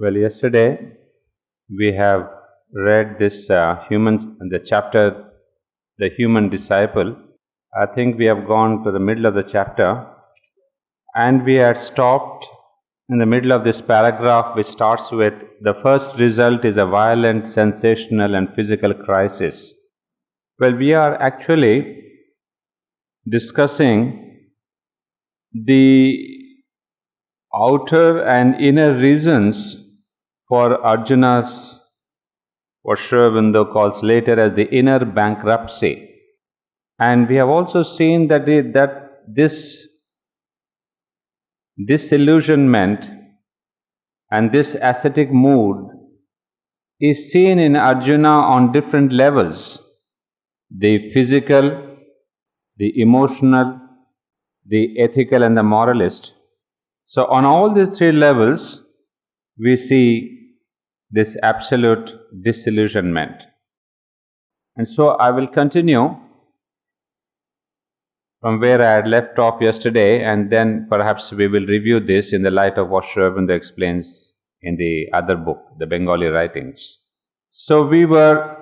Well, yesterday we have read this the chapter, The Human Disciple. I think we have gone to the middle of the chapter and we had stopped in the middle of this paragraph which starts with the first result is a violent, sensational, and physical crisis. Well, we are actually discussing the outer and inner reasons for Arjuna's, what Sri Aurobindo calls later as the inner bankruptcy. And we have also seen that this disillusionment and this ascetic mood is seen in Arjuna on different levels: the physical, the emotional, the ethical, and the moralist. So on all these three levels, we see this absolute disillusionment. And so I will continue from where I had left off yesterday, and then perhaps we will review this in the light of what Sri Aurobindo explains in the other book, the Bengali writings. So we were,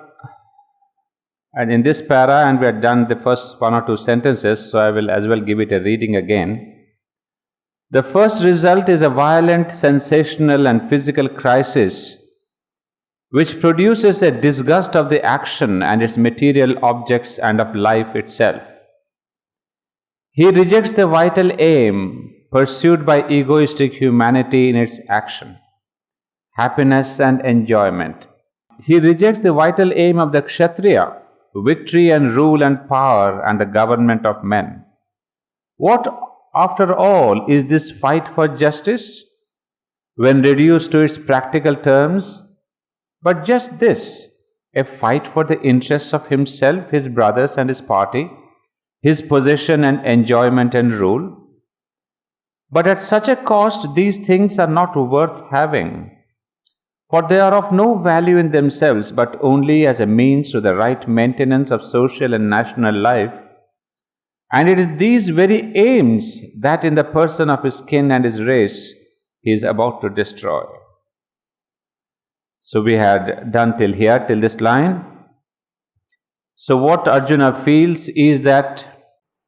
and in this para, and we had done the first one or two sentences, so I will as well give it a reading again. The first result is a violent, sensational, and physical crisis which produces a disgust of the action and its material objects and of life itself. He rejects the vital aim pursued by egoistic humanity in its action, happiness and enjoyment. He rejects the vital aim of the Kshatriya, victory and rule and power and the government of men. What, after all, is this fight for justice when reduced to its practical terms? But just this, a fight for the interests of himself, his brothers and his party, his possession and enjoyment and rule. But at such a cost, these things are not worth having, for they are of no value in themselves, but only as a means to the right maintenance of social and national life. And it is these very aims that in the person of his kin and his race he is about to destroy. So we had done till here, till this line. So what Arjuna feels is that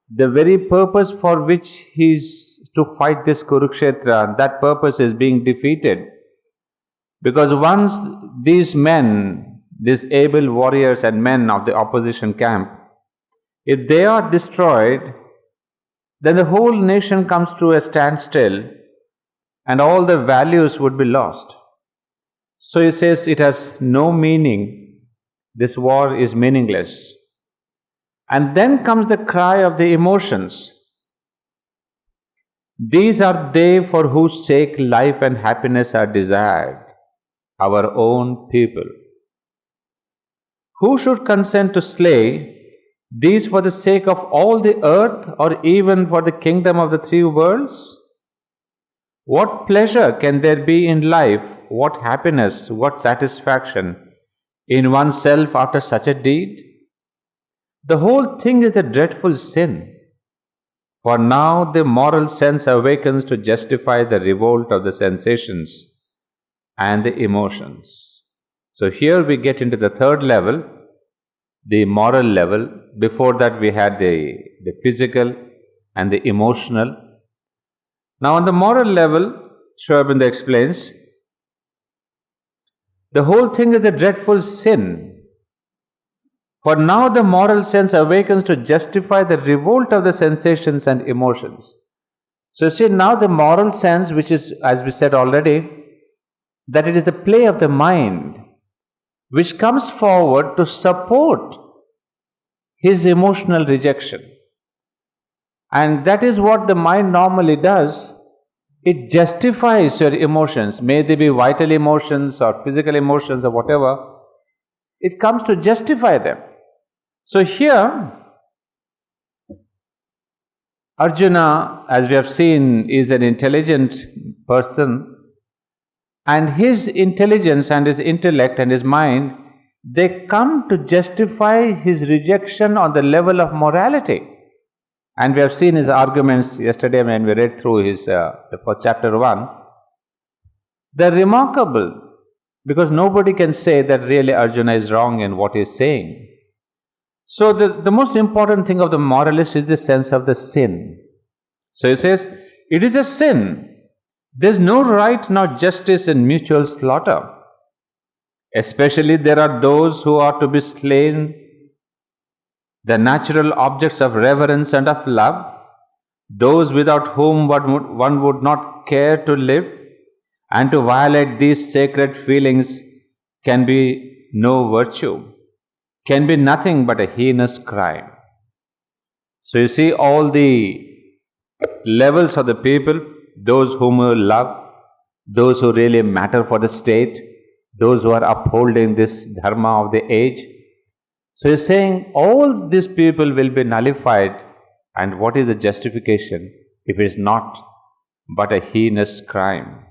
the very purpose for which he is to fight this Kurukshetra, that purpose is being defeated. Because once these men, these able warriors and men of the opposition camp, if they are destroyed, then the whole nation comes to a standstill and all the values would be lost. So he says it has no meaning, this war is meaningless. And then comes the cry of the emotions. These are they for whose sake life and happiness are desired, our own people. Who should consent to slay these for the sake of all the earth or even for the kingdom of the three worlds? What pleasure can there be in life, what happiness, what satisfaction in oneself after such a deed? The whole thing is a dreadful sin, for now the moral sense awakens to justify the revolt of the sensations and the emotions. So here we get into the third level, the moral level. Before that we had the physical and the emotional. Now on the moral level, Sri Aurobindo explains, the whole thing is a dreadful sin, for now the moral sense awakens to justify the revolt of the sensations and emotions. So see, now the moral sense, which is, as we said already, that it is the play of the mind, which comes forward to support his emotional rejection. And that is what the mind normally does. It justifies your emotions, may they be vital emotions or physical emotions or whatever. It comes to justify them. So here, Arjuna, as we have seen, is an intelligent person, and his intelligence and his intellect and his mind, they come to justify his rejection on the level of morality. And we have seen his arguments yesterday when we read through his for chapter 1. They're remarkable because nobody can say that really Arjuna is wrong in what he's saying. So the most important thing of the moralist is the sense of the sin. So he says, it is a sin. There's no right nor justice in mutual slaughter. Especially there are those who are to be slain, the natural objects of reverence and of love, those without whom one would not care to live, and to violate these sacred feelings can be no virtue, can be nothing but a heinous crime. So you see all the levels of the people, those whom you love, those who really matter for the state, those who are upholding this dharma of the age. So he's saying all these people will be nullified, and what is the justification if it is not but a heinous crime?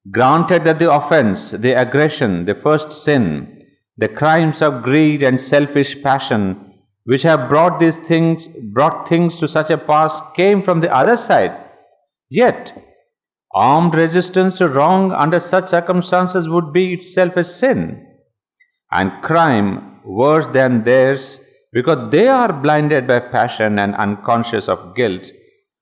Granted that the offense, the aggression, the first sin, the crimes of greed and selfish passion, which have brought things to such a pass, came from the other side, yet armed resistance to wrong under such circumstances would be itself a sin, and crime worse than theirs, because they are blinded by passion and unconscious of guilt,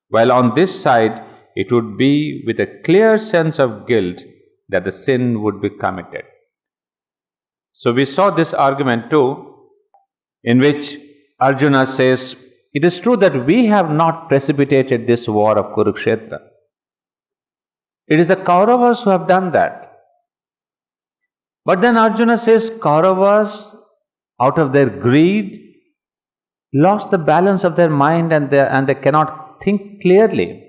while on this side it would be with a clear sense of guilt that the sin would be committed. So we saw this argument too, in which Arjuna says, it is true that we have not precipitated this war of Kurukshetra. It is the Kauravas who have done that. But then Arjuna says, Kauravas, out of their greed, lost the balance of their mind and they cannot think clearly.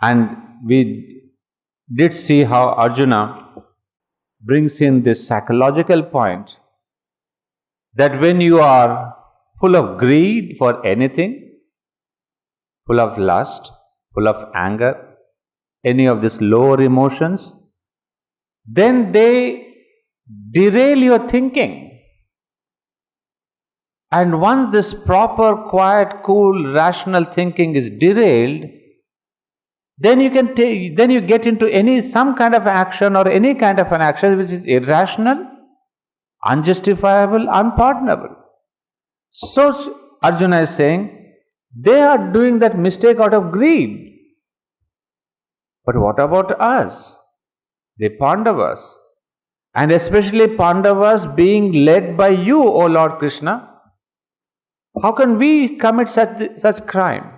And we did see how Arjuna brings in this psychological point that when you are full of greed for anything, full of lust, full of anger, any of these lower emotions, then they derail your thinking. And once this proper, quiet, cool, rational thinking is derailed, then you get into some kind of action or any kind of an action which is irrational, unjustifiable, unpardonable. So Arjuna is saying, they are doing that mistake out of greed. But what about us, the Pandavas? And especially Pandavas being led by you, O Lord Krishna. How can we commit such crime?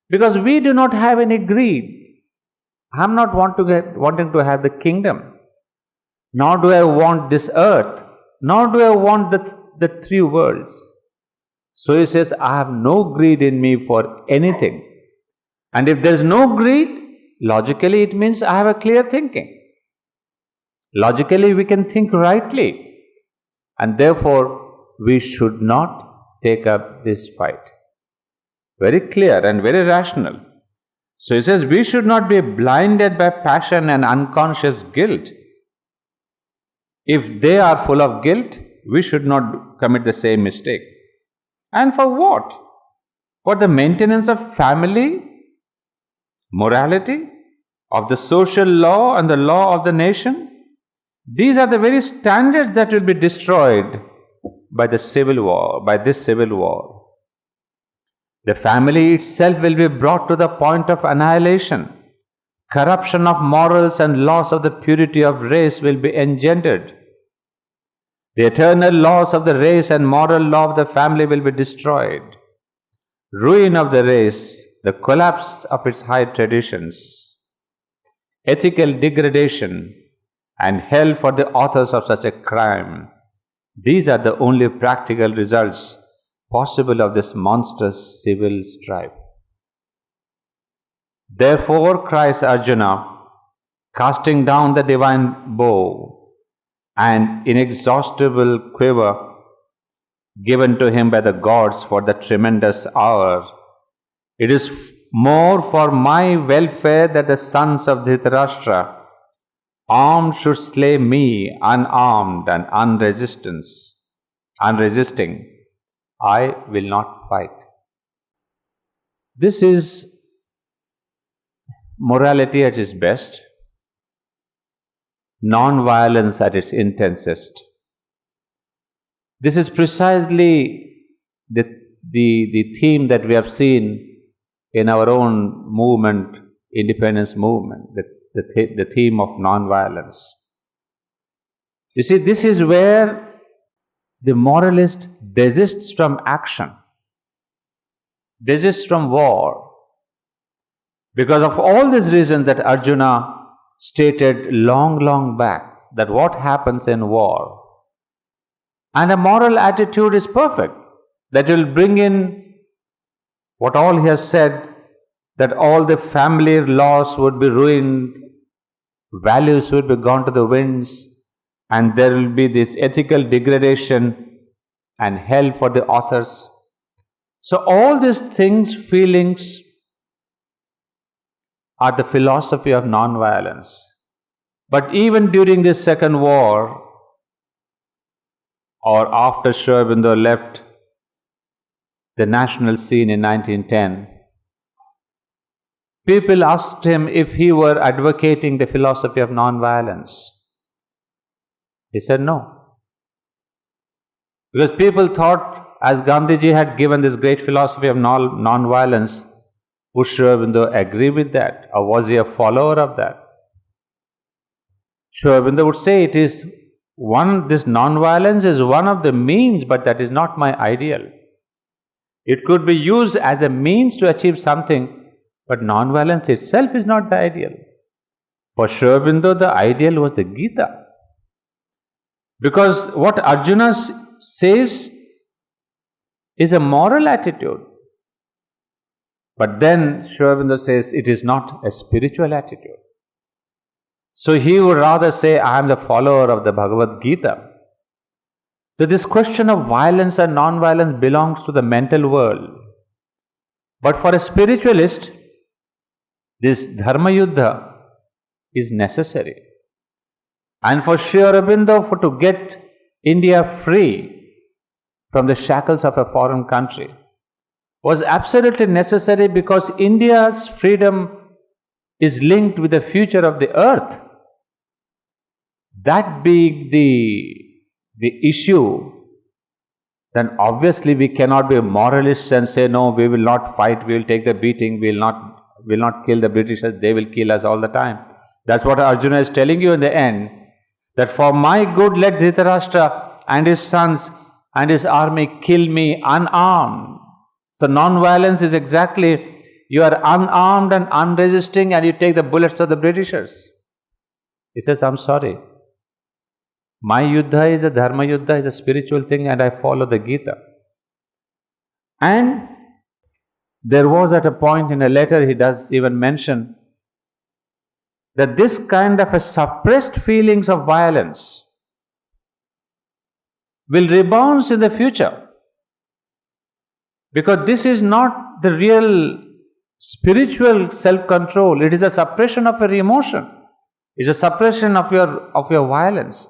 Because we do not have any greed. I am not wanting to have the kingdom. Nor do I want this earth. Nor do I want the three worlds. So he says, I have no greed in me for anything. And if there is no greed, logically it means I have a clear thinking. Logically we can think rightly. And therefore we should not take up this fight. Very clear and very rational. So he says we should not be blinded by passion and unconscious guilt. If they are full of guilt, we should not commit the same mistake. And for what? For the maintenance of family, morality, of the social law and the law of the nation. These are the very standards that will be destroyed by this civil war. The family itself will be brought to the point of annihilation. Corruption of morals and loss of the purity of race will be engendered. The eternal laws of the race and moral law of the family will be destroyed. Ruin of the race, the collapse of its high traditions, ethical degradation, and hell for the authors of such a crime. These are the only practical results possible of this monstrous civil strife. Therefore, cries Arjuna, casting down the divine bow and inexhaustible quiver given to him by the gods for the tremendous hour, it is more for my welfare that the sons of Dhritarashtra, armed, should slay me unarmed and unresisting. I will not fight. This is morality at its best, non-violence at its intensest. This is precisely the theme that we have seen in our own movement, independence movement, the theme of non-violence. You see, this is where the moralist desists from action, desists from war, because of all these reasons that Arjuna stated long back, that what happens in war. And a moral attitude is perfect, that will bring in what all he has said, that all the family laws would be ruined, values would be gone to the winds, and there will be this ethical degradation and hell for the authors. So all these things, feelings, are the philosophy of non-violence. But even during this second war, or after Sri Aurobindo left the national scene in 1910, people asked him if he were advocating the philosophy of non-violence. He said no. Because people thought, as Gandhiji had given this great philosophy of non-violence, would Sri Aurobindo agree with that, or was he a follower of that? Sri Aurobindo would say, this non-violence is one of the means, but that is not my ideal. It could be used as a means to achieve something, but non-violence itself is not the ideal. For Sri Aurobindo, the ideal was the Gita. Because what Arjuna says is a moral attitude. But then Sri Aurobindo says it is not a spiritual attitude. So he would rather say, I am the follower of the Bhagavad Gita. So this question of violence and non-violence belongs to the mental world. But for a spiritualist, this Dharma Yuddha is necessary. And for Sri Aurobindo, to get India free from the shackles of a foreign country, was absolutely necessary, because India's freedom is linked with the future of the earth. That being the issue, then obviously we cannot be moralists and say, no, we will not fight, we will take the beating, we will not kill the Britishers, they will kill us all the time. That's what Arjuna is telling you in the end, that for my good let Dhritarashtra and his sons and his army kill me unarmed. So non-violence is exactly, you are unarmed and unresisting and you take the bullets of the Britishers. He says, I'm sorry. My Yuddha is a Dharma Yuddha, is a spiritual thing, and I follow the Gita. And there was at a point in a letter, he does even mention that this kind of a suppressed feelings of violence will rebound in the future. Because this is not the real spiritual self-control, it is a suppression of your emotion. It's a suppression of your violence.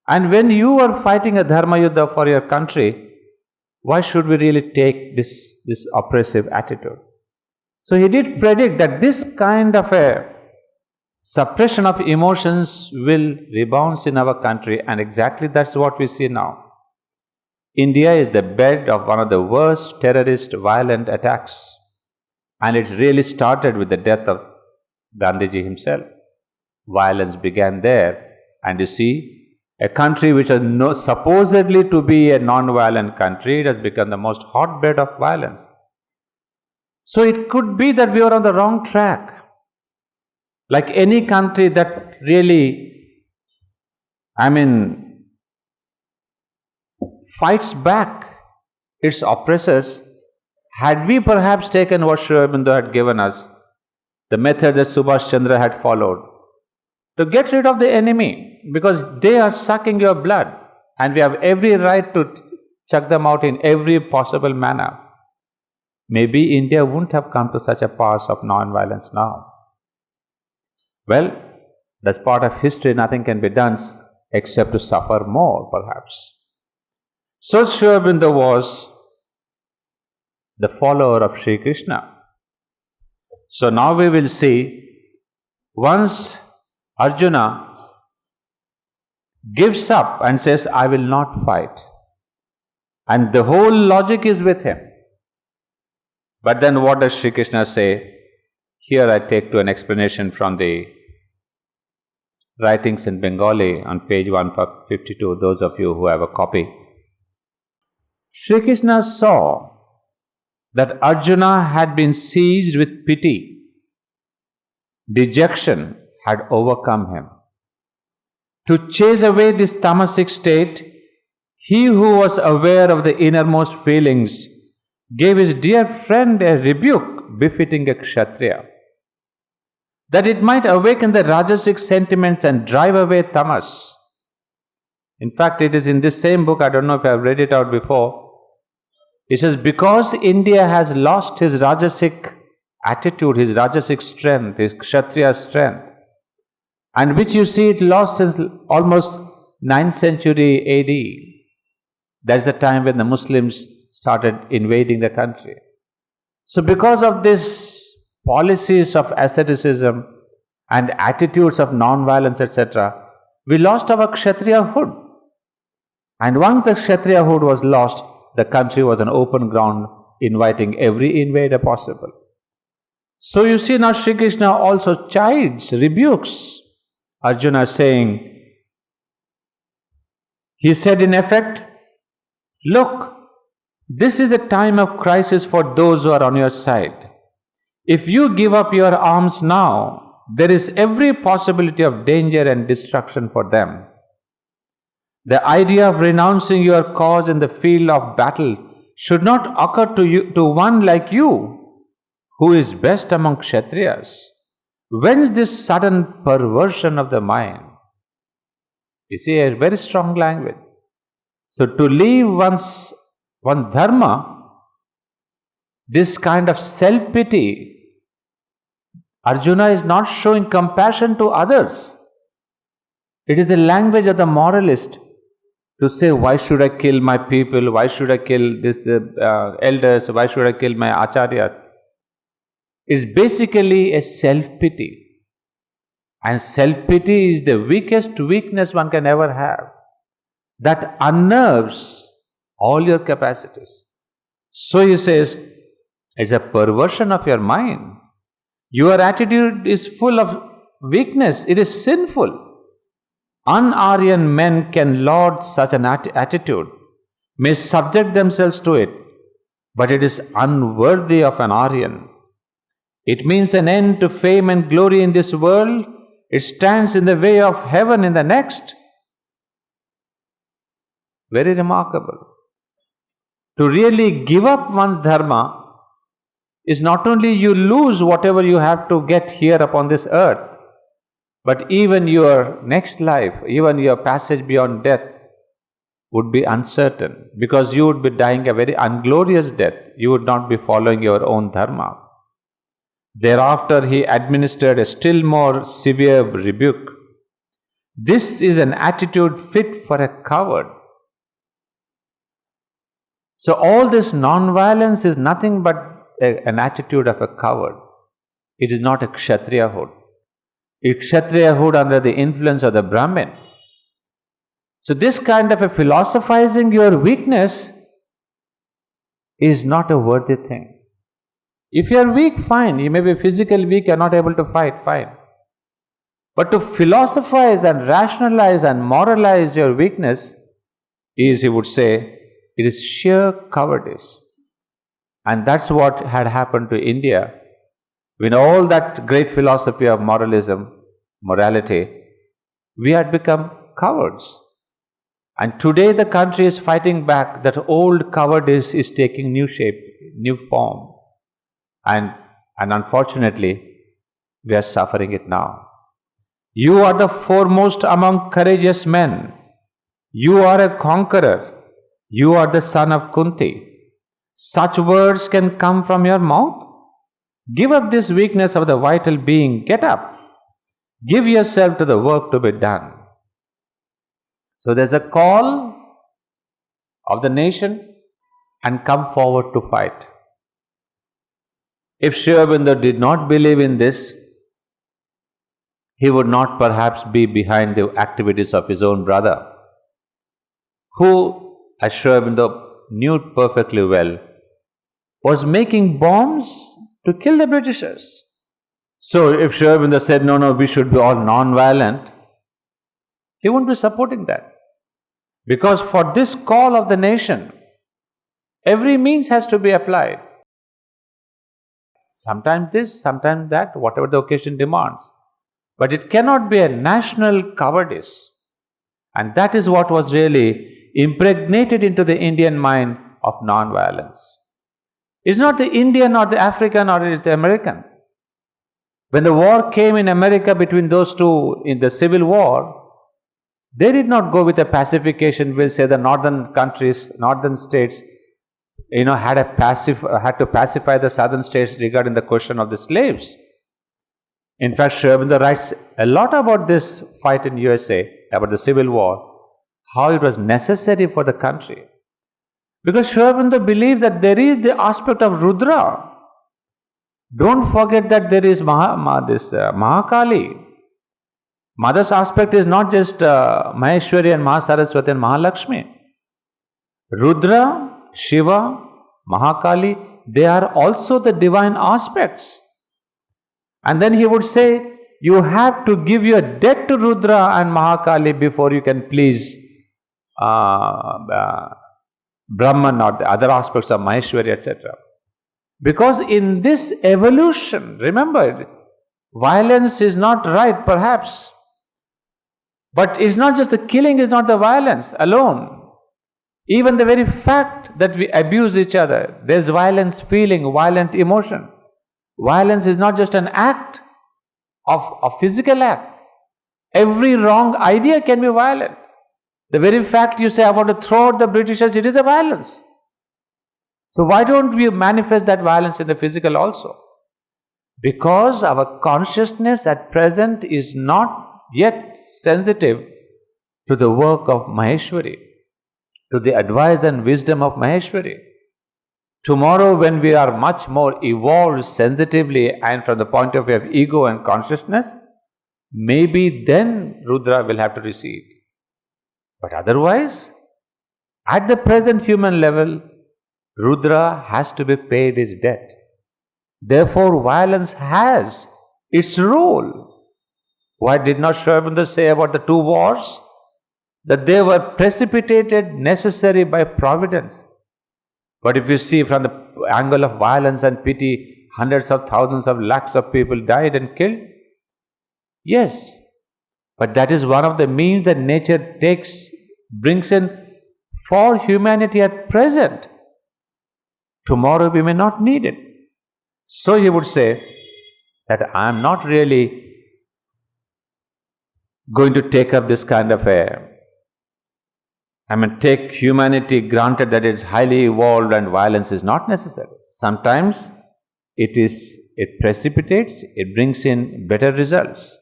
And when you are fighting a Dharma Yuddha for your country, why should we really take this oppressive attitude? So he did predict that this kind of a suppression of emotions will rebound in our country, and exactly that's what we see now. India is the bed of one of the worst terrorist violent attacks, and it really started with the death of Gandhiji himself. Violence began there, and you see, a country which is supposedly to be a non-violent country, it has become the most hotbed of violence. So it could be that we are on the wrong track. Like any country that really, fights back its oppressors, had we perhaps taken what Sri Aurobindo had given us, the method that Subhash Chandra had followed, to get rid of the enemy, because they are sucking your blood, and we have every right to chuck them out in every possible manner. Maybe India wouldn't have come to such a pass of non-violence now. Well, that's part of history, nothing can be done except to suffer more, perhaps. So Sri Aurobindo was the follower of Sri Krishna. So now we will see, once Arjuna gives up and says, I will not fight, and the whole logic is with him. But then what does Sri Krishna say? Here I take to an explanation from the writings in Bengali on page 152, those of you who have a copy. Sri Krishna saw that Arjuna had been seized with pity. Dejection had overcome him. To chase away this tamasic state, he who was aware of the innermost feelings gave his dear friend a rebuke befitting a Kshatriya, that it might awaken the Rajasic sentiments and drive away tamas. In fact, it is in this same book, I don't know if I have read it out before. It says, because India has lost his Rajasic attitude, his Rajasic strength, his Kshatriya strength, and which you see it lost since almost 9th century AD. That's the time when the Muslims started invading the country. So because of this policies of asceticism and attitudes of non-violence, etc., we lost our Kshatriya hood. And once the Kshatriya hood was lost, the country was an open ground inviting every invader possible. So you see now Sri Krishna also chides, rebukes Arjuna, saying, he said in effect, look, this is a time of crisis for those who are on your side. If you give up your arms now, there is every possibility of danger and destruction for them. The idea of renouncing your cause in the field of battle should not occur to one like you, who is best among Kshatriyas. Whence this sudden perversion of the mind? You see, a very strong language. So to leave one's dharma, this kind of self-pity, Arjuna is not showing compassion to others. It is the language of the moralist to say, why should I kill my people? Why should I kill this elders? Why should I kill my acharyas? It's basically a self-pity. And self-pity is the weakest weakness one can ever have. That unnerves all your capacities. So he says, it's a perversion of your mind. Your attitude is full of weakness. It is sinful. Un-Aryan men can laud such an attitude, may subject themselves to it, but it is unworthy of an Aryan. It means an end to fame and glory in this world. It stands in the way of heaven in the next. Very remarkable. To really give up one's dharma is not only you lose whatever you have to get here upon this earth, but even your next life, even your passage beyond death would be uncertain, because you would be dying a very unglorious death. You would not be following your own dharma. Thereafter, he administered a still more severe rebuke. This is an attitude fit for a coward. So all this non-violence is nothing but an attitude of a coward. It is not a Kshatriya hood. A Kshatriya hood under the influence of the Brahmin. So this kind of a philosophizing your weakness is not a worthy thing. If you are weak, fine. You may be physically weak, you are not able to fight, fine. But to philosophize and rationalize and moralize your weakness is, he would say, it is sheer cowardice. And that's what had happened to India. With all that great philosophy of moralism, morality, we had become cowards. And today the country is fighting back. That old cowardice is taking new shape, new form. And unfortunately, we are suffering it now. You are the foremost among courageous men. You are a conqueror. You are the son of Kunti. Such words can come from your mouth? Give up this weakness of the vital being. Get up. Give yourself to the work to be done. So there's a call of the nation and come forward to fight. If Sri Aurobindo did not believe in this, he would not perhaps be behind the activities of his own brother, who, as Sri Aurobindo knew perfectly well, was making bombs to kill the Britishers. So if Sri Aurobindo said, no, we should be all non-violent, he wouldn't be supporting that. Because for this call of the nation, every means has to be applied. Sometimes this, sometimes that, whatever the occasion demands. But it cannot be a national cowardice. And that is what was really impregnated into the Indian mind of non-violence. It's not the Indian or the African or it is the American. When the war came in America between those two in the Civil War, they did not go with a pacification bill, say the northern countries, northern states, had to pacify the southern states regarding the question of the slaves. In fact, Sri Aurobindo writes a lot about this fight in USA, about the Civil War, how it was necessary for the country. Because Sri Aurobindo believed that there is the aspect of Rudra. Don't forget that there is Mahakali. Mother's aspect is not just Maheshwari and Mahasaraswati and Mahalakshmi. Rudra, Shiva, Mahakali, they are also the divine aspects. And then he would say, you have to give your debt to Rudra and Mahakali before you can please Brahman or the other aspects of Maheshwari, etc. Because in this evolution, remember, violence is not right perhaps. But it's not just the killing is not the violence alone. Even the very fact that we abuse each other, there's violence feeling, violent emotion. Violence is not just an act of a physical act. Every wrong idea can be violent. The very fact you say, I want to throw out the Britishers, it is a violence. So why don't we manifest that violence in the physical also? Because our consciousness at present is not yet sensitive to the work of Maheshwari, to the advice and wisdom of Maheshwari. Tomorrow, when we are much more evolved sensitively and from the point of view of ego and consciousness, maybe then Rudra will have to recede. But otherwise, at the present human level, Rudra has to be paid his debt. Therefore, violence has its role. Why did not Sri Aurobindo say about the two wars? That they were precipitated, necessary by providence. But if you see from the angle of violence and pity, hundreds of thousands of lakhs of people died and killed. Yes, but that is one of the means that nature brings in for humanity at present. Tomorrow we may not need it. So he would say that I am not really going to take up this kind of take humanity granted that it is highly evolved and violence is not necessary. Sometimes it precipitates, it brings in better results.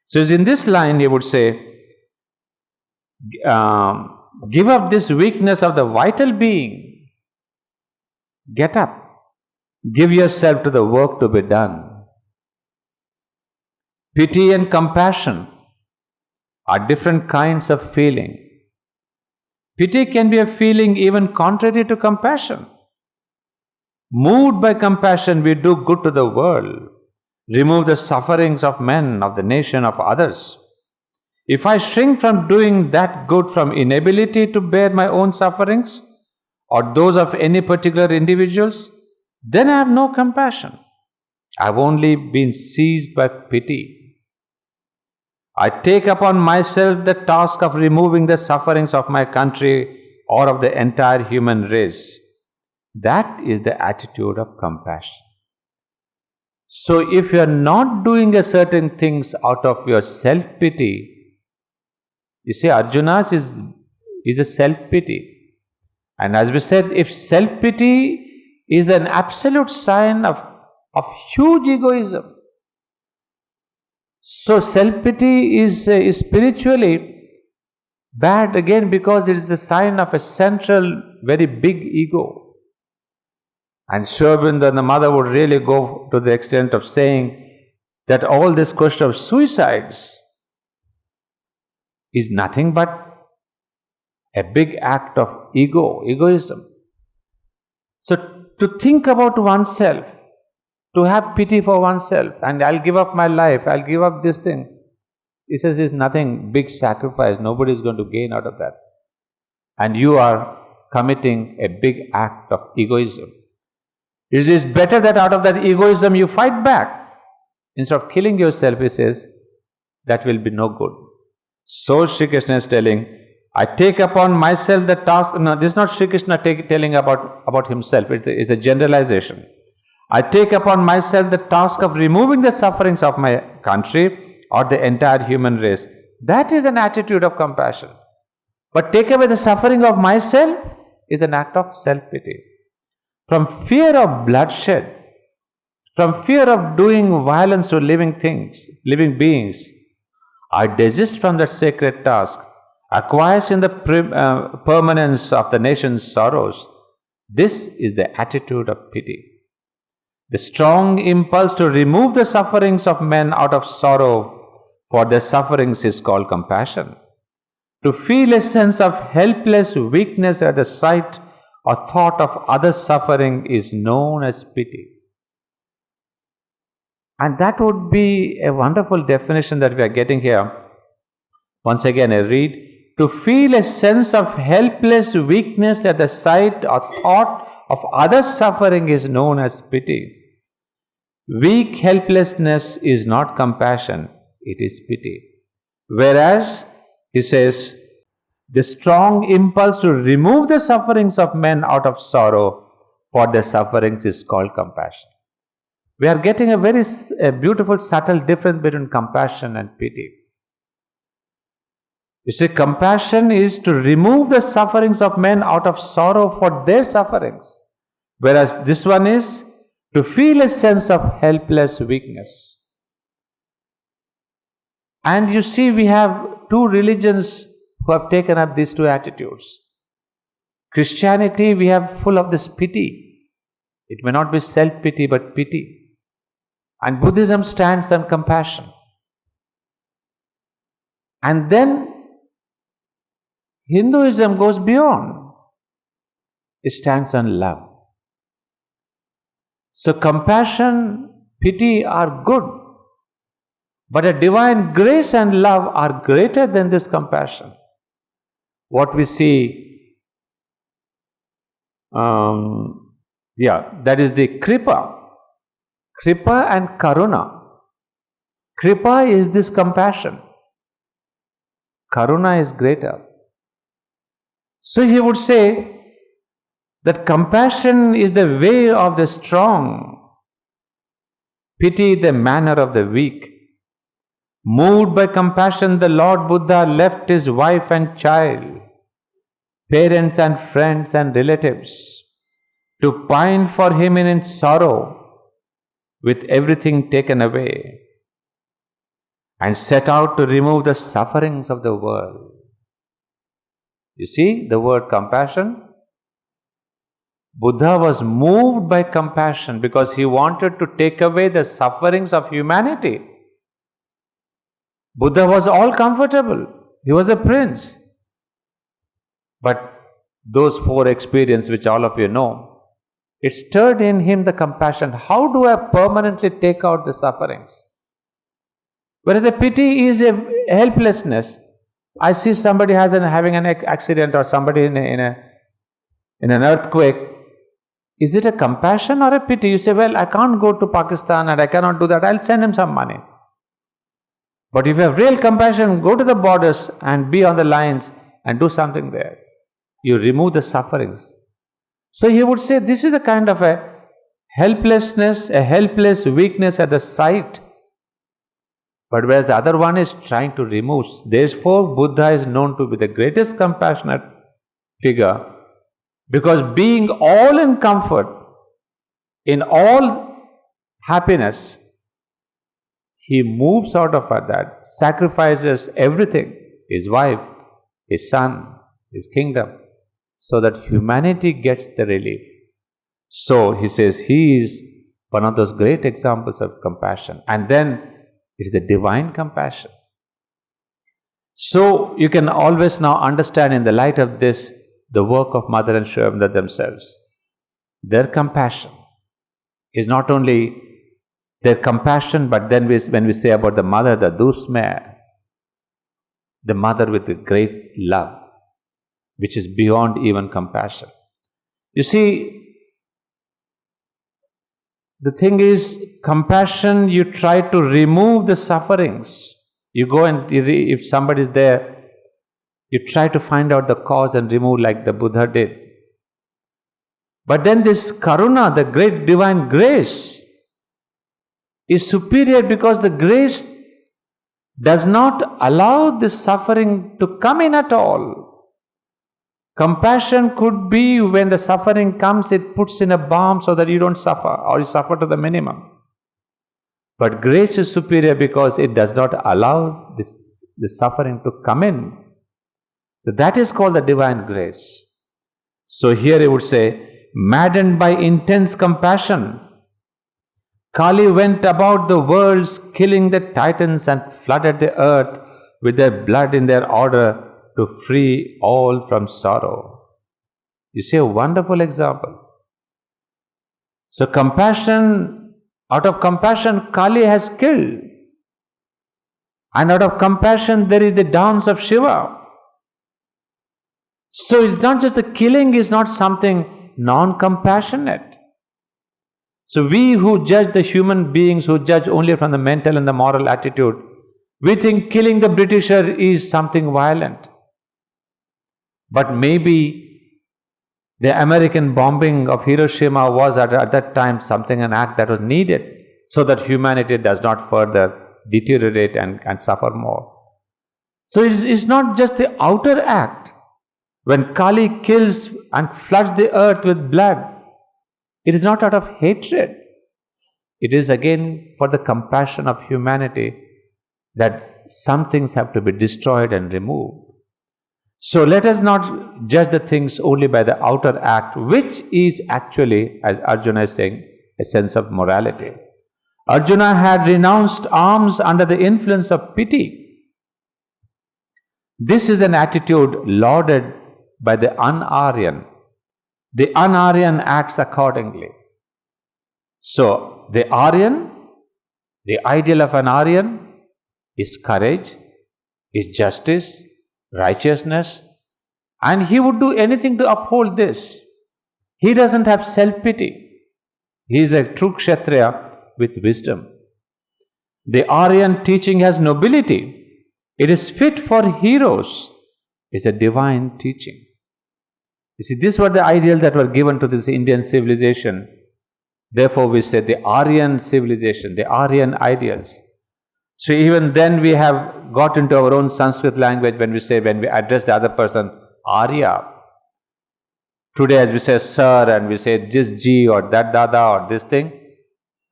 So in this line he would say, give up this weakness of the vital being. Get up. Give yourself to the work to be done. Pity and compassion are different kinds of feeling. Pity can be a feeling even contrary to compassion. Moved by compassion, we do good to the world, remove the sufferings of men, of the nation, of others. If I shrink from doing that good from inability to bear my own sufferings or those of any particular individuals, then I have no compassion. I have only been seized by pity. I take upon myself the task of removing the sufferings of my country or of the entire human race. That is the attitude of compassion. So if you are not doing a certain things out of your self-pity, you see, Arjuna's is a self-pity. And as we said, if self-pity is an absolute sign of huge egoism, so self-pity is spiritually bad again because it is a sign of a central, very big ego. And Sri Aurobindo and the mother would really go to the extent of saying that all this question of suicides is nothing but a big act of egoism. So to think about oneself, to have pity for oneself, and I'll give up my life, I'll give up this thing. He says it's nothing big sacrifice, nobody is going to gain out of that. And you are committing a big act of egoism. It is better that out of that egoism you fight back. Instead of killing yourself, he says, that will be no good. So Sri Krishna is telling, I take upon myself the task. No, this is not Sri Krishna telling about himself, it's a generalization. I take upon myself the task of removing the sufferings of my country or the entire human race. That is an attitude of compassion. But take away the suffering of myself is an act of self-pity. From fear of bloodshed, from fear of doing violence to living beings, I desist from that sacred task, acquiesce in the permanence of the nation's sorrows. This is the attitude of pity. The strong impulse to remove the sufferings of men out of sorrow for their sufferings is called compassion. To feel a sense of helpless weakness at the sight or thought of others' suffering is known as pity. And that would be a wonderful definition that we are getting here. Once again, I read, to feel a sense of helpless weakness at the sight or thought of others' suffering is known as pity. Weak helplessness is not compassion, it is pity. Whereas, he says, the strong impulse to remove the sufferings of men out of sorrow for their sufferings is called compassion. We are getting a beautiful, subtle difference between compassion and pity. You see, compassion is to remove the sufferings of men out of sorrow for their sufferings, whereas this one is to feel a sense of helpless weakness. And you see, we have two religions who have taken up these two attitudes. Christianity, we have full of this pity. It may not be self-pity, but pity. And Buddhism stands on compassion. And then Hinduism goes beyond. It stands on love. So compassion, pity are good. But a divine grace and love are greater than this compassion. What we see, that is the Kripa. Kripa and Karuna. Kripa is this compassion. Karuna is greater. So he would say that compassion is the way of the strong, pity the manner of the weak. Moved by compassion, the Lord Buddha left his wife and child, parents and friends and relatives, to pine for him in sorrow, with everything taken away, and set out to remove the sufferings of the world. You see the word compassion? Buddha was moved by compassion because he wanted to take away the sufferings of humanity. Buddha was all comfortable. He was a prince. But those four experiences which all of you know, it stirred in him the compassion. How do I permanently take out the sufferings? Whereas a pity is a helplessness. I see somebody having an accident or somebody in an earthquake. Is it a compassion or a pity? You say, well, I can't go to Pakistan and I cannot do that. I'll send him some money. But if you have real compassion, go to the borders and be on the lines and do something there. You remove the sufferings. So he would say this is a kind of a helplessness, a helpless weakness at the sight. But whereas the other one is trying to remove. Therefore, Buddha is known to be the greatest compassionate figure, because being all in comfort, in all happiness, he moves out of that, sacrifices everything, his wife, his son, his kingdom, so that humanity gets the relief. So he says he is one of those great examples of compassion. And then it is the divine compassion. So you can always now understand in the light of this the work of Mother and Sri Aurobindo themselves. Their compassion is not only their compassion, but then when we say about the mother, the Dusmaya, the mother with a great love, which is beyond even compassion. You see, the thing is, compassion, you try to remove the sufferings. You go and, if somebody is there, you try to find out the cause and remove like the Buddha did. But then this karuna, the great divine grace, is superior because the grace does not allow this suffering to come in at all. Compassion could be when the suffering comes, it puts in a balm so that you don't suffer or you suffer to the minimum. But grace is superior because it does not allow this suffering to come in. So that is called the divine grace. So here he would say, maddened by intense compassion, Kali went about the worlds killing the titans and flooded the earth with their blood in their order to free all from sorrow. You see a wonderful example. So compassion, out of compassion, Kali has killed. And out of compassion, there is the dance of Shiva. So it's not just the killing is not something non-compassionate. So we who judge the human beings, who judge only from the mental and the moral attitude, we think killing the Britisher is something violent. But maybe the American bombing of Hiroshima was at that time an act that was needed so that humanity does not further deteriorate and suffer more. So it's not just the outer act. When Kali kills and floods the earth with blood, it is not out of hatred. It is again for the compassion of humanity that some things have to be destroyed and removed. So let us not judge the things only by the outer act, which is actually, as Arjuna is saying, a sense of morality. Arjuna had renounced arms under the influence of pity. This is an attitude lauded by the un-Aryan. The un-Aryan acts accordingly. So, the Aryan, the ideal of an Aryan is courage, is justice, righteousness, and he would do anything to uphold this. He doesn't have self-pity. He is a true Kshatriya with wisdom. The Aryan teaching has nobility. It is fit for heroes. It's a divine teaching. You see, these were the ideals that were given to this Indian civilization. Therefore, we say the Aryan civilization, the Aryan ideals. So even then we have got into our own Sanskrit language when we address the other person, Arya. Today as we say sir and we say this Ji or that Dada or this thing.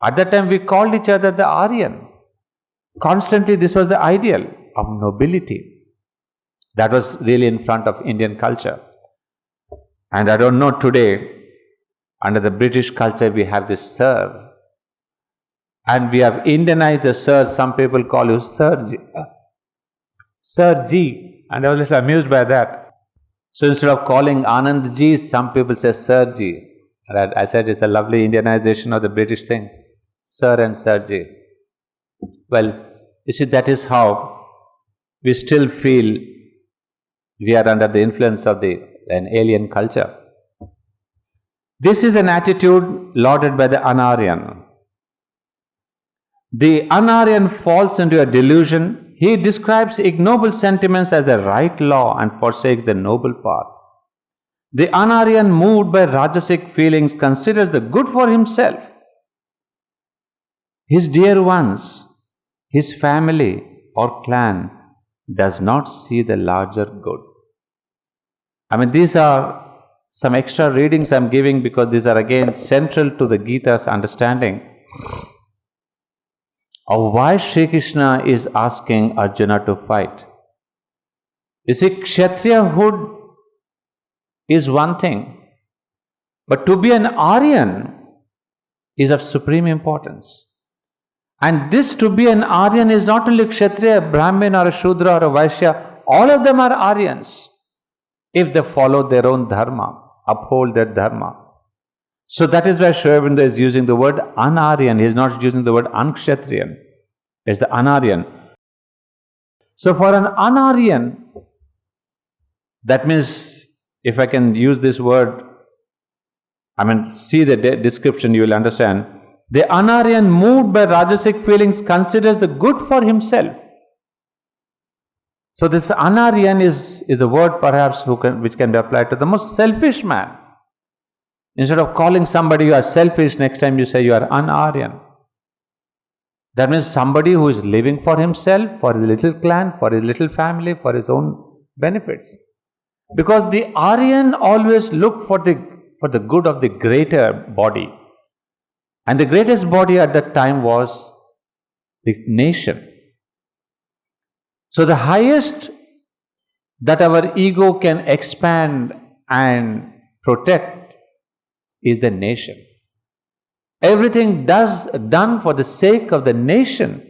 At that time we called each other the Aryan. Constantly this was the ideal of nobility. That was really in front of Indian culture. And I don't know today, under the British culture we have this sir. And we have Indianized the sir. Some people call you Sir Ji. Sir Ji. And I was a little amused by that. So instead of calling Anand Ji, some people say Sir Ji. And I said it's a lovely Indianization of the British thing. Sir and Sir Ji. Well, you see, that is how we still feel we are under the influence of an alien culture. This is an attitude lauded by the un-Aryan. The un-Aryan falls into a delusion. He describes ignoble sentiments as the right law and forsakes the noble path. The un-Aryan, moved by rajasic feelings, considers the good for himself, his dear ones, his family or clan, does not see the larger good. I mean, these are some extra readings I am giving because these are again central to the Gita's understanding of why Sri Krishna is asking Arjuna to fight. You see, Kshatriyahood is one thing, But to be an Aryan is of supreme importance. And this to be an Aryan is not only Kshatriya, a Brahmin or a Shudra or a Vaishya, all of them are Aryans if they follow their own dharma, uphold their dharma. So that is why Sri Aurobindo is using the word un-Aryan. He is not using the word un-Kshatriyan. It's the un-Aryan. So for an un-Aryan, that means, if I can use this word, see the description, you will understand. The un-Aryan, moved by Rajasic feelings, considers the good for himself. So this un-Aryan is a word perhaps which can be applied to the most selfish man. Instead of calling somebody you are selfish, next time you say you are un-Aryan. That means somebody who is living for himself, for his little clan, for his little family, for his own benefits. Because the Aryan always looked for the good of the greater body. And the greatest body at that time was the nation. So the highest that our ego can expand and protect is the nation. Everything done for the sake of the nation,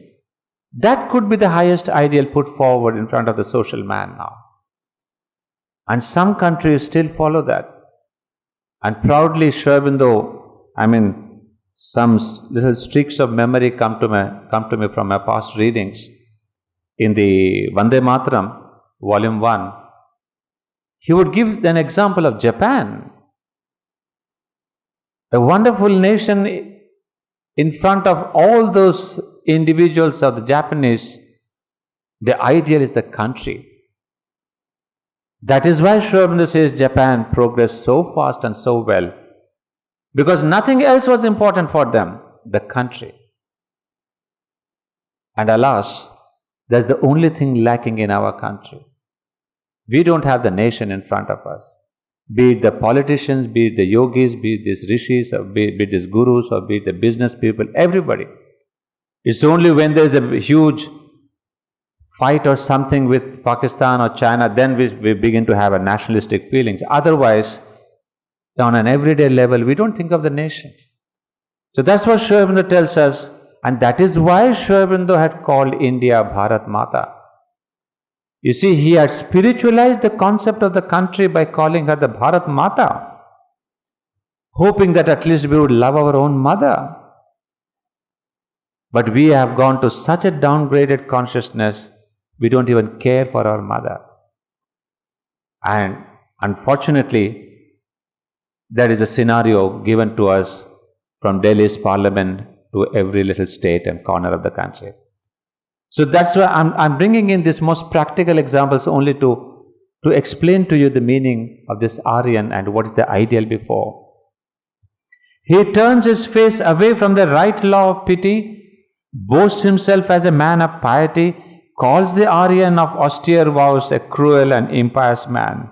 that could be the highest ideal put forward in front of the social man now. And some countries still follow that. And proudly, Sri Aurobindo, some little streaks of memory come to me from my past readings. In the Vande Mataram, Volume 1, he would give an example of Japan, a wonderful nation. In front of all those individuals of the Japanese, the ideal is the country. That is why Sri Aurobindo says Japan progressed so fast and so well, because nothing else was important for them, the country. And alas, that's the only thing lacking in our country. We don't have the nation in front of us. Be it the politicians, be it the yogis, be it these rishis, or be it these gurus, or be it the business people, everybody. It's only when there's a huge fight or something with Pakistan or China, then we begin to have a nationalistic feelings. Otherwise, on an everyday level, we don't think of the nation. So that's what Sri Aurobindo tells us, and that is why Sri Aurobindo had called India Bharat Mata. You see, he had spiritualized the concept of the country by calling her the Bharat Mata, hoping that at least we would love our own mother. But we have gone to such a downgraded consciousness, we don't even care for our mother. And unfortunately, there is a scenario given to us from Delhi's parliament to every little state and corner of the country. So that's why I'm bringing in these most practical examples only to explain to you the meaning of this Aryan and what is the ideal before. He turns his face away from the right law of pity, boasts himself as a man of piety, calls the Aryan of austere vows a cruel and impious man.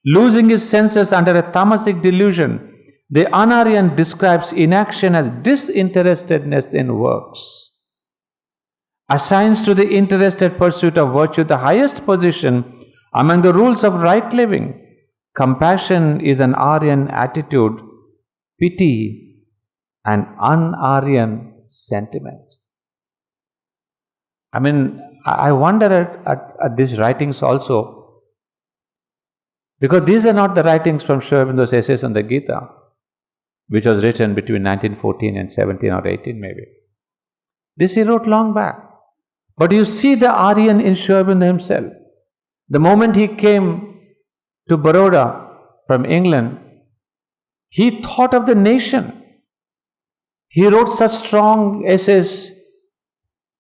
Losing his senses under a tamasic delusion, the un-Aryan describes inaction as disinterestedness in works. Assigns to the interested pursuit of virtue the highest position among the rules of right living. Compassion is an Aryan attitude, pity an un-Aryan sentiment. I wonder at these writings also, because these are not the writings from Sri Aurobindo's essays on the Gita, which was written between 1914 and 17 or 18 maybe. This he wrote long back. But you see the Aryan in Sri Aurobindo himself. The moment he came to Baroda from England, he thought of the nation. He wrote such strong essays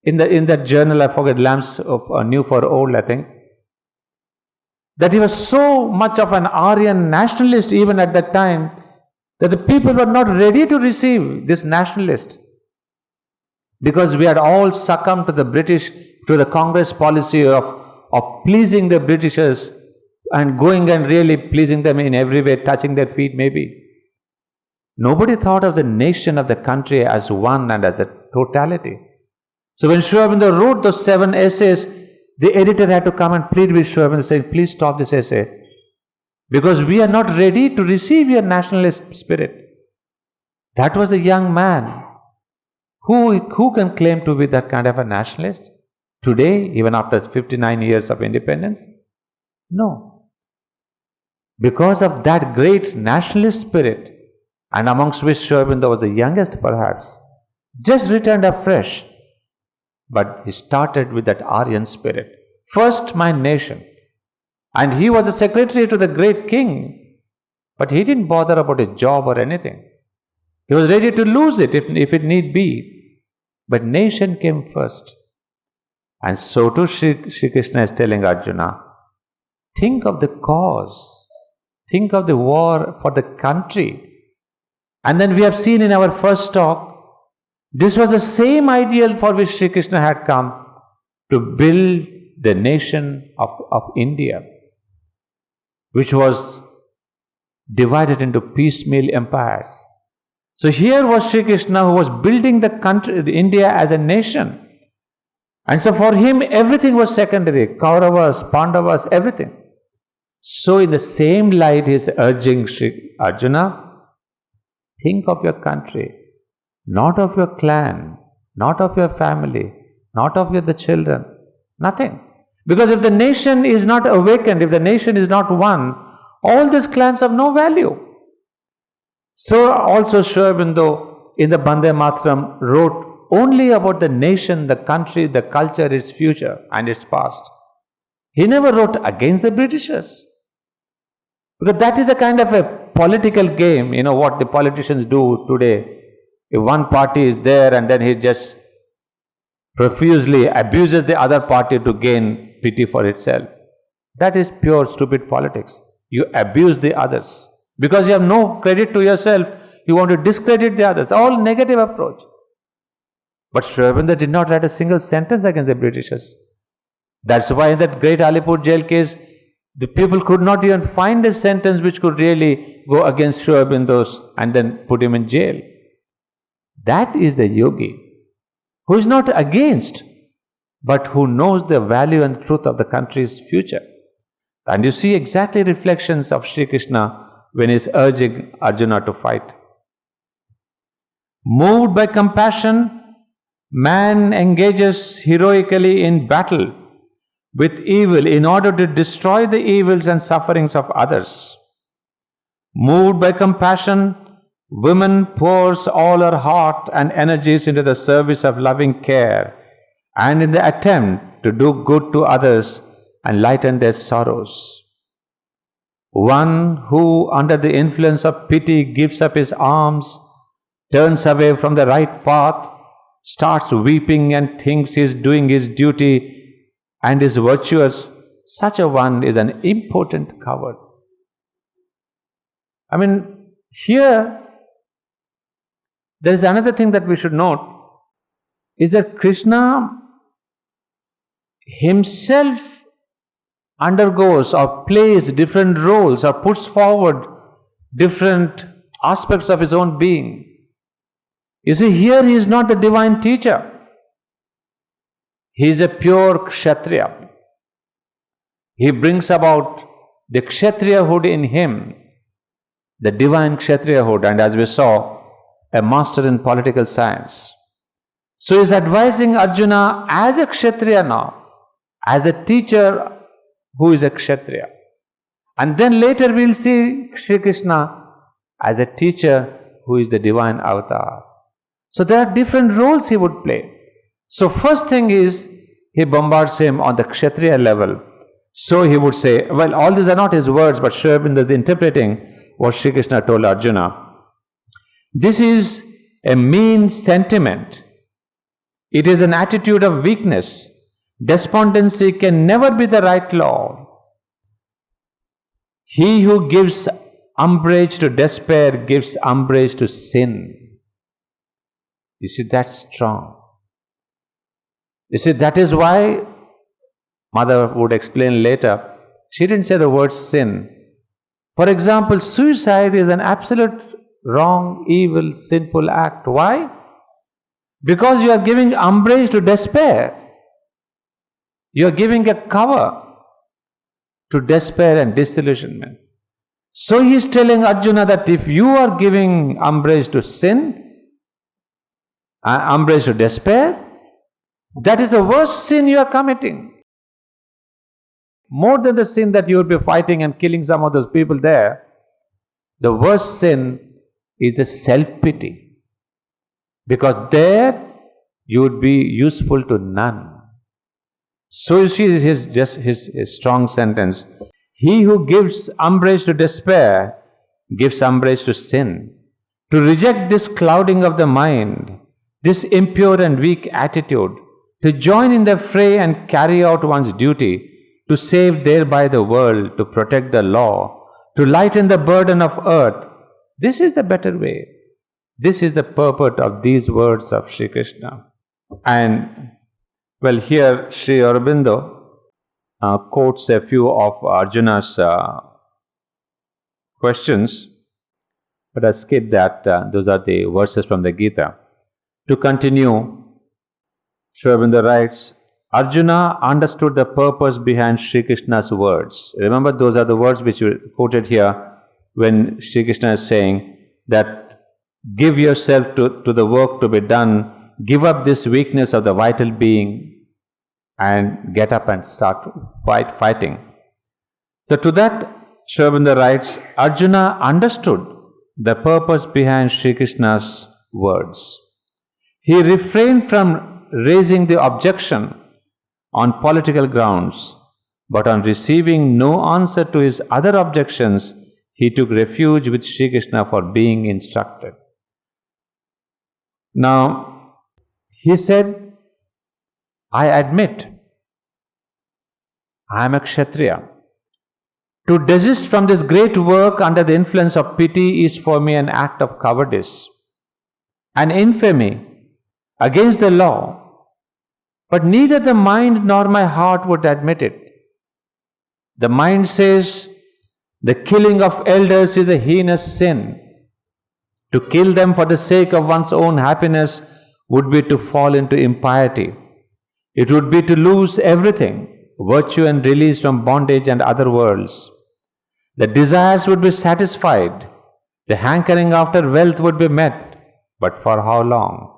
in that journal, I forget, Lamps of New for Old, I think, that he was so much of an Aryan nationalist even at that time that the people were not ready to receive this nationalist. Because we had all succumbed to the Congress policy of pleasing the Britishers and going and really pleasing them in every way, touching their feet maybe. Nobody thought of the nation, of the country as one and as the totality. So when Sri Aurobindo wrote those 7 essays, the editor had to come and plead with Sri Aurobindo saying, please stop this essay. because we are not ready to receive your nationalist spirit. That was a young man. Who can claim to be that kind of a nationalist today, even after 59 years of independence? No. Because of that great nationalist spirit, and amongst which Sri Aurobindo was the youngest perhaps, just returned afresh. But he started with that Aryan spirit. First my nation. And he was a secretary to the great king. But he didn't bother about a job or anything. He was ready to lose it if it need be. But nation came first. And so too Sri Krishna is telling Arjuna, think of the cause. Think of the war for the country. And then we have seen in our first talk, this was the same ideal for which Sri Krishna had come to build the nation of India, which was divided into piecemeal empires. So here was Sri Krishna who was building the country, India as a nation. And so for him everything was secondary, Kauravas, Pandavas, everything. So in the same light he is urging Sri Arjuna, think of your country, not of your clan, not of your family, not of the children, nothing. Because if the nation is not awakened, if the nation is not one, all these clans have no value. So also Sri Aurobindo in the Bande Mataram wrote only about the nation, the country, the culture, its future and its past. He never wrote against the Britishers. Because that is a kind of a political game, what the politicians do today. If one party is there and then he just profusely abuses the other party to gain pity for itself. That is pure stupid politics. You abuse the others. Because you have no credit to yourself, you want to discredit the others. All negative approach. But Sri Aurobindo did not write a single sentence against the Britishers. That's why in that great Alipur jail case, the people could not even find a sentence which could really go against Sri Aurobindo's and then put him in jail. That is the yogi who is not against, but who knows the value and truth of the country's future. And you see exactly reflections of Sri Krishna when he is urging Arjuna to fight. Moved by compassion, man engages heroically in battle with evil in order to destroy the evils and sufferings of others. Moved by compassion, woman pours all her heart and energies into the service of loving care and in the attempt to do good to others and lighten their sorrows. One who, under the influence of pity, gives up his arms, turns away from the right path, starts weeping and thinks he is doing his duty and is virtuous, such a one is an impotent coward. Here, there is another thing that we should note, is that Krishna himself undergoes or plays different roles or puts forward different aspects of his own being. You see, here he is not the divine teacher. He is a pure Kshatriya. He brings about the Kshatriyahood in him, the divine Kshatriyahood, and as we saw, a master in political science. So he is advising Arjuna as a Kshatriya now, as a teacher who is a Kshatriya. And then later we will see Sri Krishna as a teacher who is the divine avatar. So there are different roles he would play. So first thing is, he bombards him on the Kshatriya level. So he would say, well, all these are not his words, but Sri Aurobindo is interpreting what Sri Krishna told Arjuna. This is a mean sentiment. It is an attitude of weakness. Despondency can never be the right law. He who gives umbrage to despair gives umbrage to sin. You see, that's strong. You see, that is why Mother would explain later, she didn't say the word sin. For example, suicide is an absolute wrong, evil, sinful act. Why? Because you are giving umbrage to despair. You are giving a cover to despair and disillusionment. So he is telling Arjuna that if you are giving umbrage to sin, umbrage to despair, that is the worst sin you are committing. More than the sin that you will be fighting and killing some of those people there, the worst sin is the self-pity. Because there you would be useful to none. So you see his strong sentence. He who gives umbrage to despair gives umbrage to sin. To reject this clouding of the mind, this impure and weak attitude, to join in the fray and carry out one's duty, to save thereby the world, to protect the law, to lighten the burden of earth, this is the better way. This is the purport of these words of Sri Krishna. And well, here Sri Aurobindo quotes a few of Arjuna's questions, but I skip that. Those are the verses from the Gita. To continue, Sri Aurobindo writes, Arjuna understood the purpose behind Sri Krishna's words. Remember, those are the words which you quoted here when Sri Krishna is saying that give yourself to the work to be done, give up this weakness of the vital being and get up and start fighting. So to that, Sri Aurobindo writes, Arjuna understood the purpose behind Sri Krishna's words. He refrained from raising the objection on political grounds, but on receiving no answer to his other objections, he took refuge with Sri Krishna for being instructed. Now, he said, I admit, I am a Kshatriya. To desist from this great work under the influence of pity is for me an act of cowardice, an infamy against the law. But neither the mind nor my heart would admit it. The mind says the killing of elders is a heinous sin. To kill them for the sake of one's own happiness would be to fall into impiety. It would be to lose everything, virtue and release from bondage and other worlds. The desires would be satisfied. The hankering after wealth would be met. But for how long?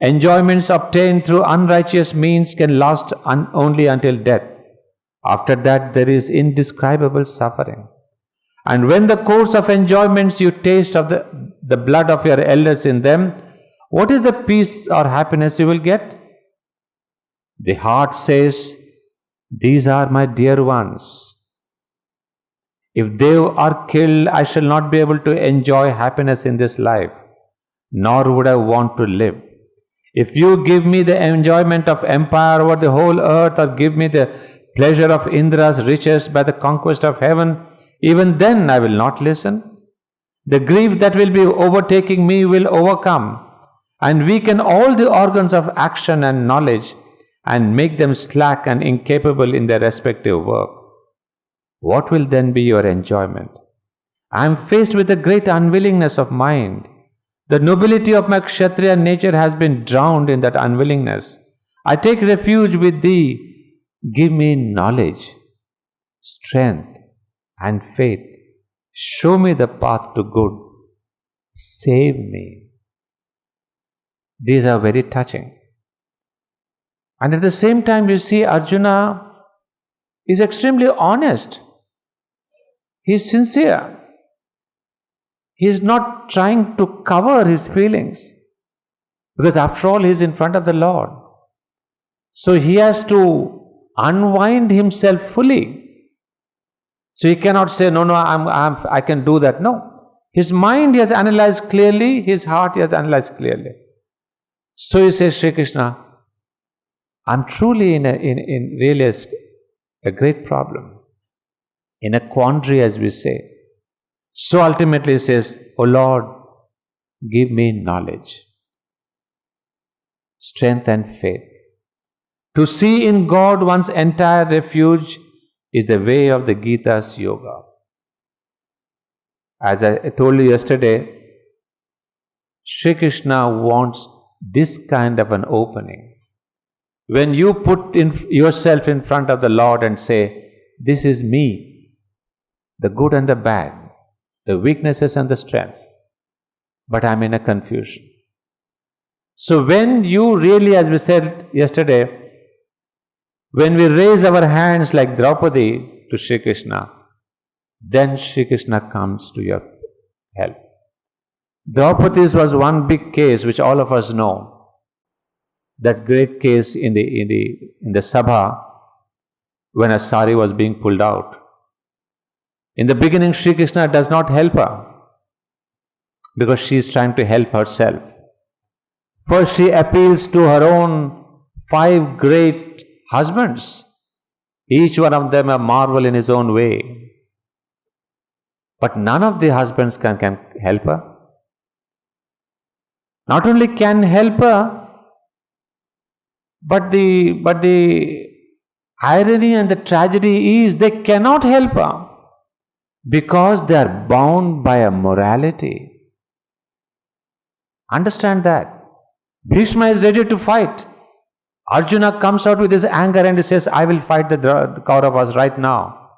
Enjoyments obtained through unrighteous means can last only until death. After that, there is indescribable suffering. And when the course of enjoyments you taste of the blood of your elders in them, what is the peace or happiness you will get? The heart says, these are my dear ones. If they are killed, I shall not be able to enjoy happiness in this life, nor would I want to live. If you give me the enjoyment of empire over the whole earth, or give me the pleasure of Indra's riches by the conquest of heaven, even then I will not listen. The grief that will be overtaking me will overcome and weaken all the organs of action and knowledge and make them slack and incapable in their respective work. What will then be your enjoyment? I am faced with a great unwillingness of mind. The nobility of my Kshatriya nature has been drowned in that unwillingness. I take refuge with thee. Give me knowledge, strength, and faith. Show me the path to good. Save me. These are very touching. And at the same time, you see, Arjuna is extremely honest. He is sincere. He is not trying to cover his feelings, because after all he is in front of the Lord. So he has to unwind himself fully. So he cannot say, no, I can do that. No. His mind he has analyzed clearly, his heart he has analyzed clearly. So he says, Sri Krishna, I am truly in really a great problem, in a quandary, as we say. So ultimately he says, O Lord, give me knowledge, strength and faith. To see in God one's entire refuge is the way of the Gita's yoga. As I told you yesterday, Sri Krishna wants this kind of an opening. When you put yourself in front of the Lord and say, this is me, the good and the bad, the weaknesses and the strength, but I'm in a confusion. So when you really, as we said yesterday, when we raise our hands like Draupadi to Sri Krishna, then Sri Krishna comes to your help. Draupadi's was one big case which all of us know. That great case in the Sabha when a sari was being pulled out. In the beginning, Sri Krishna does not help her because she is trying to help herself. First, she appeals to her own 5 great husbands. Each one of them a marvel in his own way. But none of the husbands can help her. Not only can help her, but the irony and the tragedy is they cannot help her because they are bound by a morality. Understand that. Bhishma is ready to fight. Arjuna comes out with his anger and he says, I will fight the Kauravas right now.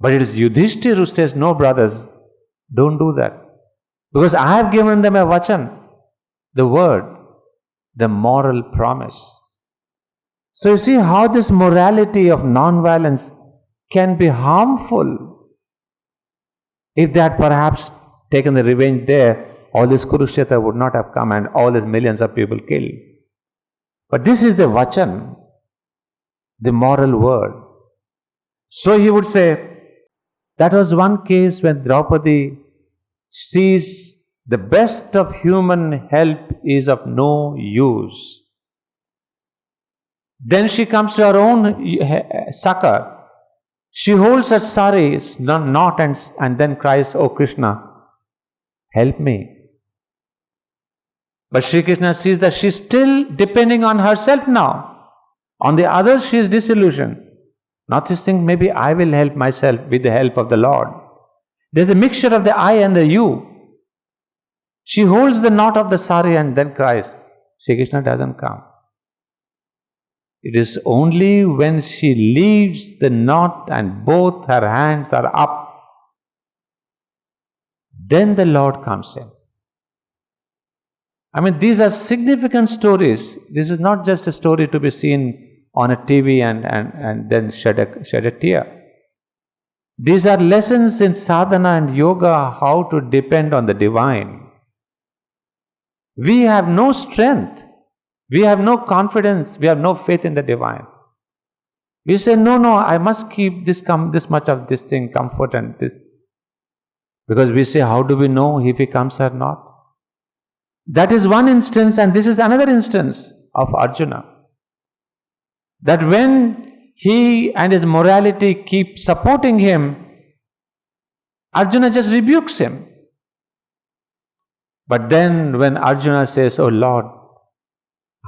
But it is Yudhishthir who says, no brothers, don't do that. Because I have given them a vachan, the word, the moral promise. So you see how this morality of non-violence can be harmful. If they had perhaps taken the revenge there, all this Kurukshetra would not have come and all these millions of people killed. But this is the vachan, the moral word. So he would say, that was one case when Draupadi sees the best of human help is of no use. Then she comes to her own succor. She holds her sari knot and then cries, Oh Krishna, help me. But Sri Krishna sees that she is still depending on herself now. On the others she is disillusioned. Now to think maybe I will help myself with the help of the Lord. There's a mixture of the I and the you. She holds the knot of the sari and then cries. Sri Krishna doesn't come. It is only when she leaves the knot and both her hands are up, then the Lord comes in. I mean, these are significant stories. This is not just a story to be seen on a TV and then shed a tear. These are lessons in sadhana and yoga, how to depend on the divine. We have no strength. We have no confidence. We have no faith in the divine. We say, no, I must keep this much of this thing, comfort and this. Because we say, how do we know if he comes or not? That is one instance, and this is another instance of Arjuna. That when he and his morality keep supporting him, Arjuna just rebukes him. But then when Arjuna says, Oh Lord,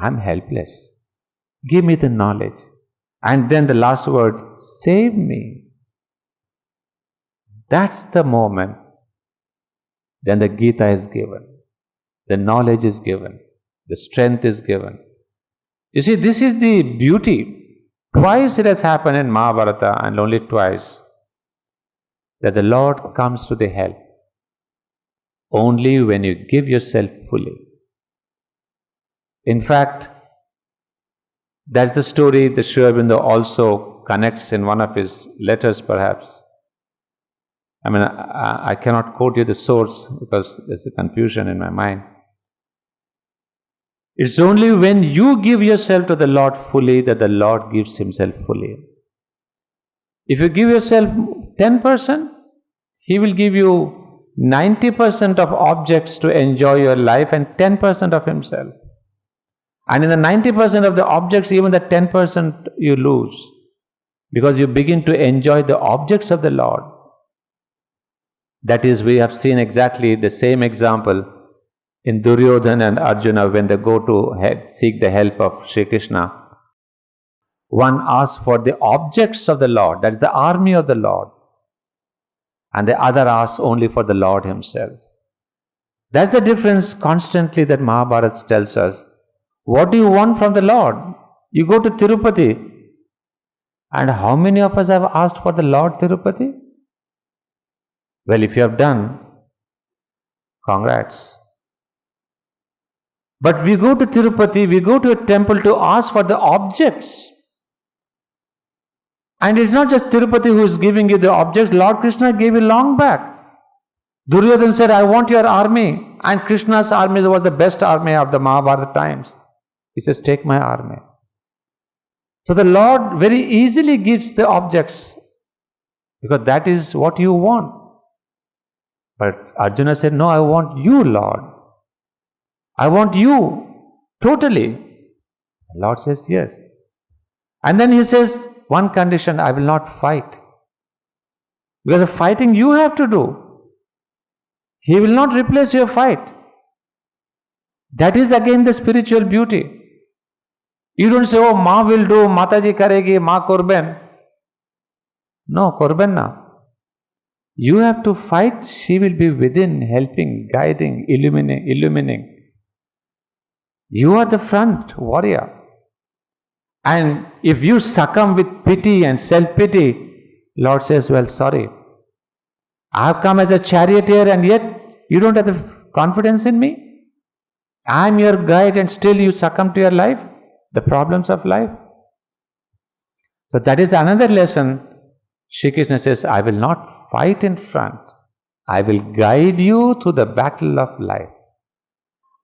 I'm helpless. Give me the knowledge. And then the last word, save me. That's the moment. Then the Gita is given. The knowledge is given. The strength is given. You see, this is the beauty. Twice it has happened in Mahabharata, and only twice, that the Lord comes to the help. Only when you give yourself fully. In fact, that's the story that Sri Aurobindo also connects in one of his letters perhaps. I mean, I cannot quote you the source because there's a confusion in my mind. It's only when you give yourself to the Lord fully that the Lord gives himself fully. If you give yourself 10%, he will give you 90% of objects to enjoy your life and 10% of himself. And in the 90% of the objects, even the 10% you lose. Because you begin to enjoy the objects of the Lord. That is, we have seen exactly the same example in Duryodhana and Arjuna when they go to seek the help of Sri Krishna. One asks for the objects of the Lord, that is the army of the Lord. And the other asks only for the Lord himself. That's the difference constantly that Mahabharata tells us. What do you want from the Lord? You go to Tirupati. And how many of us have asked for the Lord Tirupati? Well, if you have done, congrats. But we go to Tirupati, we go to a temple to ask for the objects. And it's not just Tirupati who is giving you the objects, Lord Krishna gave you long back. Duryodhana said, I want your army. And Krishna's army was the best army of the Mahabharata times. He says, take my army. So the Lord very easily gives the objects because that is what you want. But Arjuna said, no, I want you, Lord. I want you totally. The Lord says, yes. And then he says, one condition, I will not fight. Because the fighting you have to do. He will not replace your fight. That is again the spiritual beauty. You don't say, oh, Ma will do, Mataji karegi, Ma korben. No, korben na. You have to fight, she will be within, helping, guiding, illumining. You are the front warrior. And if you succumb with pity and self-pity, Lord says, well, sorry. I have come as a charioteer and yet you don't have the confidence in me. I am your guide and still you succumb to your life, the problems of life. So that is another lesson. Shri Krishna says, I will not fight in front. I will guide you through the battle of life.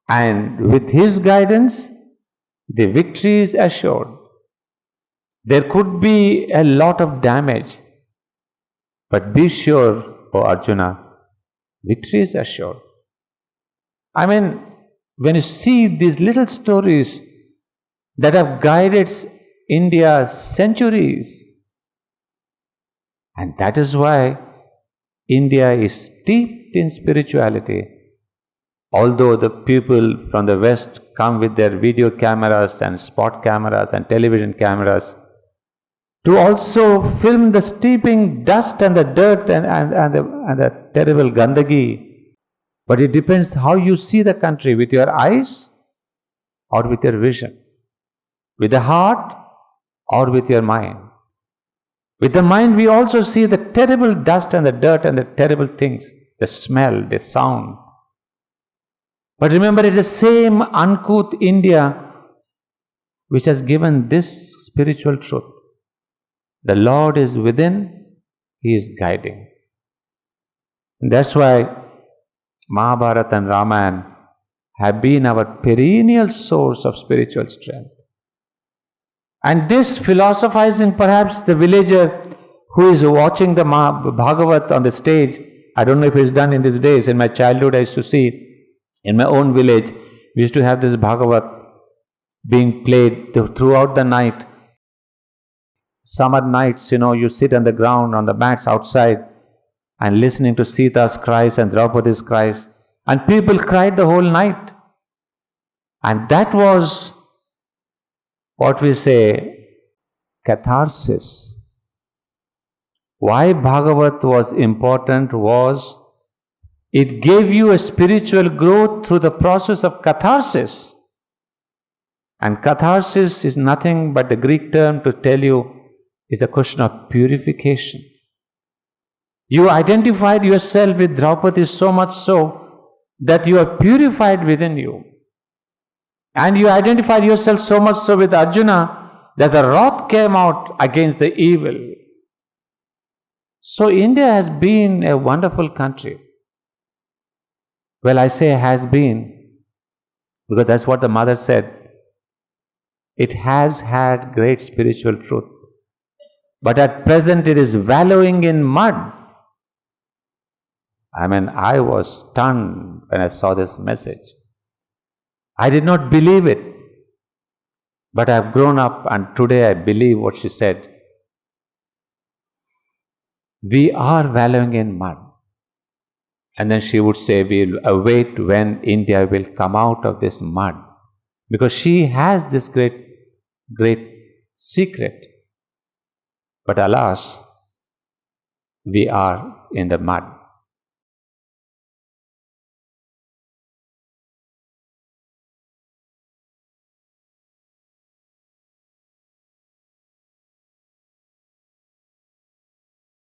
And with his guidance, the victory is assured. There could be a lot of damage, but be sure, O Arjuna, victory is assured. I mean, when you see these little stories that have guided India centuries, and that is why India is steeped in spirituality. Although the people from the West come with their video cameras and spot cameras and television cameras to also film the steeping dust and the dirt and the terrible gandagi. But it depends how you see the country, with your eyes or with your vision. With the heart or with your mind. With the mind we also see the terrible dust and the dirt and the terrible things, the smell, the sound. But remember, it's the same uncouth India which has given this spiritual truth. The Lord is within, He is guiding. And that's why Mahabharata and Ramayana have been our perennial source of spiritual strength. And this philosophizing, perhaps the villager who is watching the Bhagavat on the stage, I don't know if it's done in these days. In my childhood I used to see, in my own village, we used to have this Bhagavat being played throughout the night. Summer nights, you sit on the ground, on the mats outside and listening to Sita's cries and Draupadi's cries. And people cried the whole night. And that was what we say, catharsis. Why Bhagavat was important was it gave you a spiritual growth through the process of catharsis. And catharsis is nothing but the Greek term to tell you is a question of purification. You identified yourself with Draupadi so much so that you are purified within you. And you identified yourself so much so with Arjuna that the wrath came out against the evil. So India has been a wonderful country. Well, I say has been because that's what the mother said. It has had great spiritual truth. But at present it is wallowing in mud. I was stunned when I saw this message. I did not believe it. But I have grown up and today I believe what she said. We are wallowing in mud. And then she would say, we'll await when India will come out of this mud. Because she has this great secret. But alas, we are in the mud.